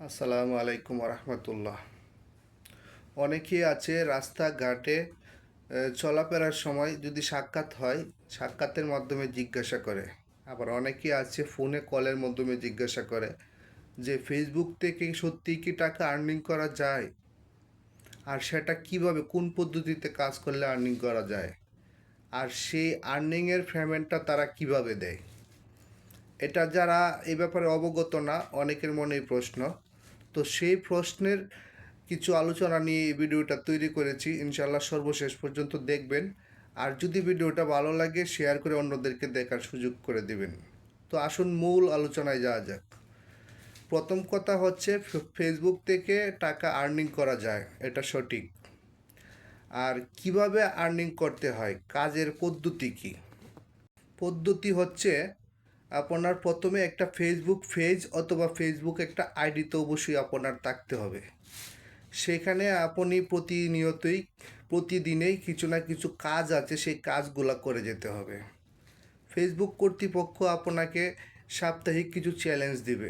আসসালামু আলাইকুম রহমতুল্লাহ। অনেকেই আছে রাস্তাঘাটে চলাফেরার সময় যদি সাক্ষাৎ হয়, সাক্ষাতের মাধ্যমে জিজ্ঞাসা করে। আবার অনেকেই আছে ফোনে কলের মাধ্যমে জিজ্ঞাসা করে যে ফেসবুক থেকে সত্যিই কি টাকা আর্নিং করা যায়, আর সেটা কিভাবে কোন পদ্ধতিতে কাজ করলে আর্নিং করা যায়, আর সেই আর্নিংয়ের পেমেন্টটা তারা কিভাবে দেয়। এটা যারা এই ব্যাপারে অবগত না, অনেকের মনেই প্রশ্ন। তো সেই প্রশ্নের কিছু আলোচনা নিয়ে এই ভিডিওটা তৈরি করেছি। ইনশাল্লাহ সর্বশেষ পর্যন্ত দেখবেন। আর যদি ভিডিওটা ভালো লাগে শেয়ার করে অন্যদেরকে দেখার সুযোগ করে দিবেন। তো আসুন মূল আলোচনায় যাওয়া যাক। প্রথম কথা হচ্ছে, ফেসবুক থেকে টাকা আর্নিং করা যায়, এটা সঠিক। আর কিভাবে আর্নিং করতে হয়, কাজের পদ্ধতি কি? পদ্ধতি হচ্ছে, আপনার প্রথমে একটা ফেসবুক পেজ অথবা ফেসবুক একটা আইডি তো অবশ্যই আপনার থাকতে হবে। সেখানে আপনি প্রতিদিনেই কিছু না কিছু কাজ আছে, সেই কাজগুলো করে যেতে হবে। ফেসবুক কর্তৃপক্ষ আপনাকে সাপ্তাহিক কিছু চ্যালেঞ্জ দিবে।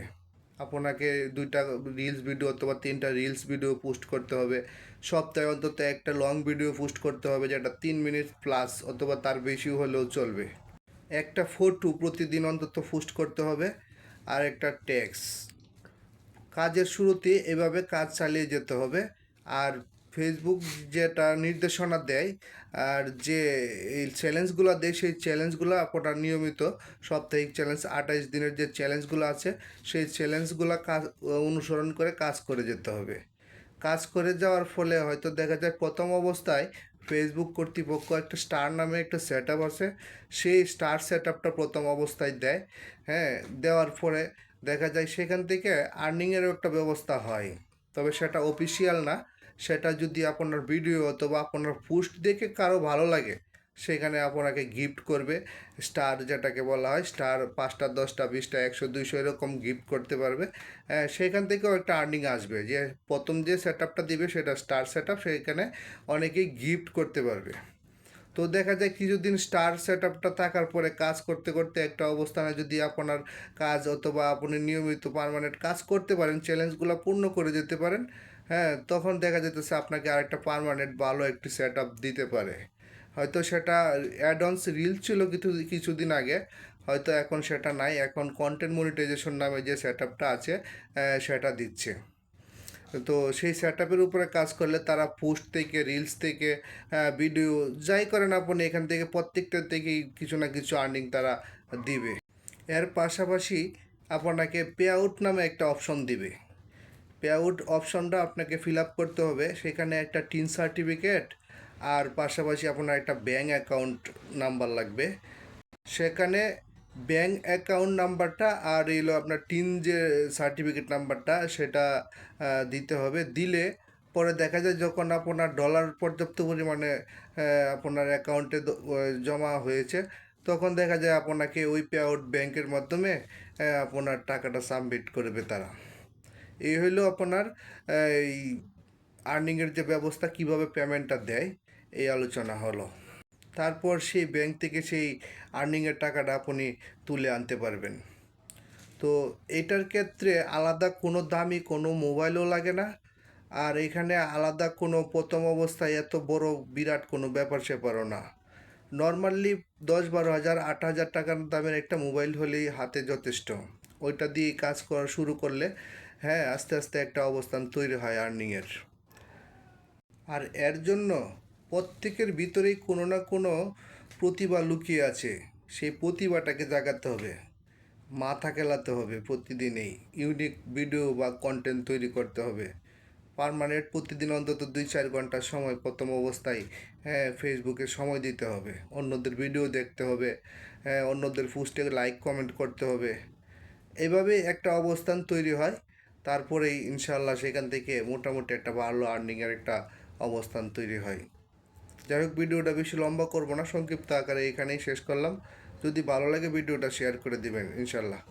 আপনাকে 2টা রিলস ভিডিও অথবা 3টা রিলস ভিডিও পোস্ট করতে হবে। সপ্তাহে অন্তত একটা লং ভিডিও পোস্ট করতে হবে, যেটা 3 মিনিট প্লাস অথবা তার বেশি হলেও চলবে। একটা ফটো প্রতিদিন অন্তত পোস্ট করতে হবে, আর একটা ট্যাক্স। কাজের শুরুতে এভাবে কাজ চালিয়ে যেতে হবে। আর ফেসবুক যেটা নির্দেশনা দেয়, আর যে এই চ্যালেঞ্জগুলো দেয়, সেই চ্যালেঞ্জগুলো আপনার নিয়মিত সাপ্তাহিক চ্যালেঞ্জ 28 দিনের যে চ্যালেঞ্জগুলো আছে, সেই চ্যালেঞ্জগুলো কাজ অনুসরণ করে কাজ করে যেতে হবে। কাজ করে যাওয়ার ফলে হয়তো দেখা যায় প্রথম অবস্থায় ফেসবুক কর্তৃপক্ষ একটা স্টার নামে একটা সেট আপ আছে, সেই স্টার সেট আপটা প্রথম অবস্থায় দেয়। হ্যাঁ, দেওয়ার পরে দেখা যায় সেখান থেকে আর্নিংয়েরও একটা ব্যবস্থা হয়। তবে সেটা অফিসিয়াল না। সেটা যদি আপনার ভিডিও অথবা আপনার পোস্ট দেখে কারো ভালো লাগে, সেখানে আপনাকে গিফট করবে। স্টার যেটাকে বলা হয়, স্টার 5টা 10টা 20টা 100 200 এরকম গিফট করতে পারবে। সেখান থেকেও একটা আর্নিং আসবে। যে প্রথম যে সেট আপটা দিবে সেটা স্টার সেট আপ, সেখানে অনেকেই গিফট করতে পারবে। তো দেখা যায় কিছুদিন স্টার সেট আপটা থাকার পরে কাজ করতে করতে একটা অবস্থানে যদি আপনার কাজ অথবা আপনি নিয়মিত পার্মানেন্ট কাজ করতে পারেন, চ্যালেঞ্জগুলো পূর্ণ করে যেতে পারেন, হ্যাঁ, তখন দেখা যেতেছে আপনাকে আরেকটা পার্মানেন্ট ভালো একটি সেট আপ দিতে পারে। হয়তো সেটা অ্যাডভান্স রিল ছিল কিছুদিন আগে, হয়তো এখন সেটা নাই। এখন কন্টেন্ট মনিটাইজেশন নামে যে সেট আপটা আছে, সেটা দিচ্ছে। তো সেই সেট আপের উপরে কাজ করলে তারা পোস্ট থেকে, রিলস থেকে, ভিডিও যাই করেন আপনি, এখান থেকে প্রত্যেকটা থেকেই কিছু না কিছু আর্নিং তারা দিবে। এর পাশাপাশি আপনাকে পে আউট নামে একটা অপশন দিবে। পে আউট অপশনটা আপনাকে ফিল আপ করতে হবে। সেখানে একটা টিন সার্টিফিকেট আর পাশাপাশি আপনার একটা ব্যাঙ্ক অ্যাকাউন্ট নাম্বার লাগবে। সেখানে ব্যাঙ্ক অ্যাকাউন্ট নাম্বারটা আর এলো আপনার টিন যে সার্টিফিকেট নাম্বারটা, সেটা দিতে হবে। দিলে পরে দেখা যায় যখন আপনার ডলার পর্যাপ্ত পরিমাণে আপনার অ্যাকাউন্টে জমা হয়েছে, তখন দেখা যায় আপনাকে ওই পে আউট ব্যাংকের মাধ্যমে আপনার টাকাটা সাবমিট করবে তারা। এই হইলো আপনার এই আর্নিংয়ের যে ব্যবস্থা, কিভাবে পেমেন্টটা দেয়, এই আলোচনা হলো। তারপর সেই ব্যাংক থেকে সেই আর্নিংয়ের টাকাটা আপনি তুলে আনতে পারবেন। তো এটার ক্ষেত্রে আলাদা কোনো দামি কোনো মোবাইলও লাগে না। আর এখানে আলাদা কোনো প্রথম অবস্থায় এত বড় বিরাট কোনো ব্যাপার স্যাপারও না। নর্মালি 10-12 হাজার 8 হাজার টাকার দামের একটা মোবাইল হলেই হাতে যথেষ্ট। ওইটা দিয়ে কাজ করা শুরু করলে, হ্যাঁ, আস্তে আস্তে একটা অবস্থান তৈরি হয় আর্নিংয়ের। আর এর জন্য প্রত্যেকের ভিতরেই কোনো না কোনো প্রতিভা লুকিয়ে আছে। সেই প্রতিভাটাকে জাগাতে হবে, মাথা খেলাতে হবে, প্রতিদিনেই ইউনিক ভিডিও বা কন্টেন্ট তৈরি করতে হবে। পার্মানেন্ট প্রতিদিন অন্তত 2-4 ঘন্টা সময় প্রথম অবস্থায়, হ্যাঁ, ফেসবুকে সময় দিতে হবে। অন্যদের ভিডিও দেখতে হবে, হ্যাঁ, অন্যদের পোস্টে লাইক কমেন্ট করতে হবে। এভাবেই একটা অবস্থান তৈরি হয়। তারপরেই ইনশাল্লাহ সেখান থেকে মোটামুটি একটা ভালো আর্নিংয়ের একটা অবস্থান তৈরি হয়। যাই হোক, ভিডিওটা বেশি লম্বা করবো না, সংক্ষিপ্ত আকারে এখানেই শেষ করলাম। যদি ভালো লাগে ভিডিওটা শেয়ার করে দিবেন ইনশাল্লাহ।